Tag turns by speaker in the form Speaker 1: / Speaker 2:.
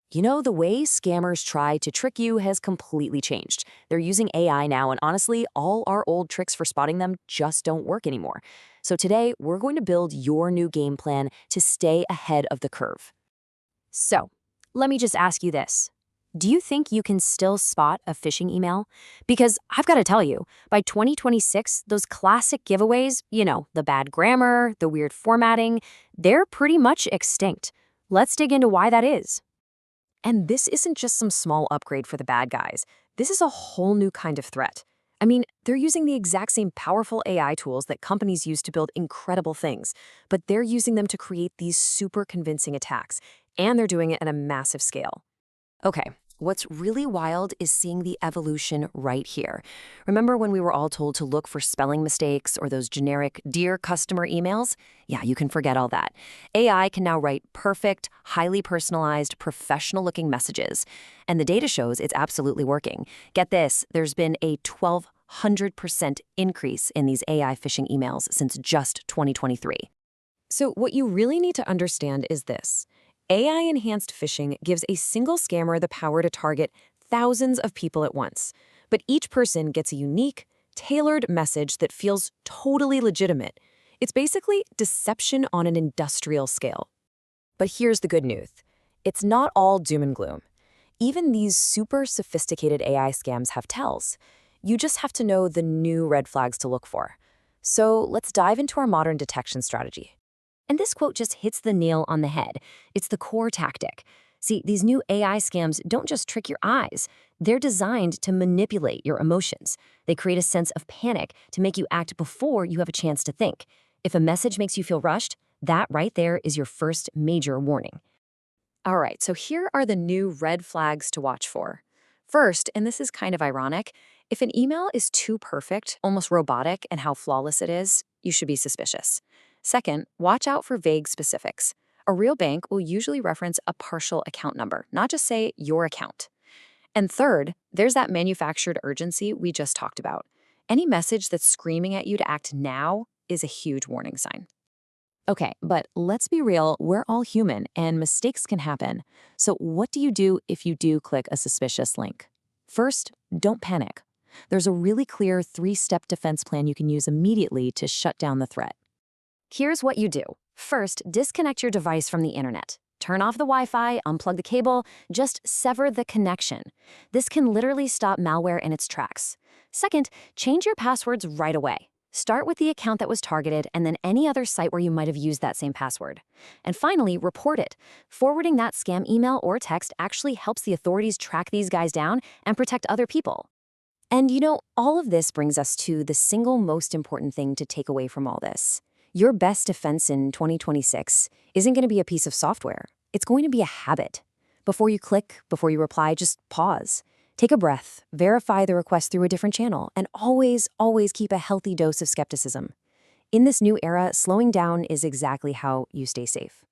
Speaker 1: You know, the way scammers try to trick you has completely changed. They're using AI now, and honestly, all our old tricks for spotting them just don't work anymore. So today, we're going to build your new game plan to stay ahead of the curve.
Speaker 2: So, let me just ask you this. Do you think you can still spot a phishing email? Because I've got to tell you, by 2026, those classic giveaways, the bad grammar, the weird formatting, they're pretty much extinct. Let's dig into why that is.
Speaker 3: And this isn't just some small upgrade for the bad guys. This is a whole new kind of threat. I mean, they're using the exact same powerful AI tools that companies use to build incredible things, but they're using them to create these super convincing attacks, and they're doing it at a massive scale.
Speaker 1: Okay, what's really wild is seeing the evolution right here. Remember when we were all told to look for spelling mistakes or those generic Dear Customer emails? Yeah, you can forget all that. AI can now write perfect, highly personalized, professional-looking messages. And the data shows it's absolutely working. Get this, there's been a 1,200% increase in these AI phishing emails since just 2023.
Speaker 3: So what you really need to understand is this. AI-enhanced phishing gives a single scammer the power to target thousands of people at once. But each person gets a unique, tailored message that feels totally legitimate. It's basically deception on an industrial scale. But here's the good news. It's not all doom and gloom. Even these super sophisticated AI scams have tells. You just have to know the new red flags to look for. So let's dive into our modern detection strategy.
Speaker 2: And this quote just hits the nail on the head. It's the core tactic. See, these new AI scams don't just trick your eyes. They're designed to manipulate your emotions. They create a sense of panic to make you act before you have a chance to think. If a message makes you feel rushed, that right there is your first major warning.
Speaker 3: All right, so here are the new red flags to watch for. First, and this is kind of ironic, if an email is too perfect, almost robotic, and how flawless it is, you should be suspicious. Second, watch out for vague specifics. A real bank will usually reference a partial account number, not just say your account. And third, there's that manufactured urgency we just talked about. Any message that's screaming at you to act now is a huge warning sign.
Speaker 1: Okay, but let's be real, we're all human and mistakes can happen. So what do you do if you do click a suspicious link? First, don't panic. There's a really clear 3-step defense plan you can use immediately to shut down the threat.
Speaker 2: Here's what you do. First, disconnect your device from the internet. Turn off the Wi-Fi, unplug the cable, just sever the connection. This can literally stop malware in its tracks. Second, change your passwords right away. Start with the account that was targeted and then any other site where you might have used that same password. And finally, report it. Forwarding that scam email or text actually helps the authorities track these guys down and protect other people. And all of this brings us to the single most important thing to take away from all this. Your best defense in 2026 isn't going to be a piece of software. It's going to be a habit. Before you click, before you reply, just pause. Take a breath, verify the request through a different channel, and always, always keep a healthy dose of skepticism. In this new era, slowing down is exactly how you stay safe.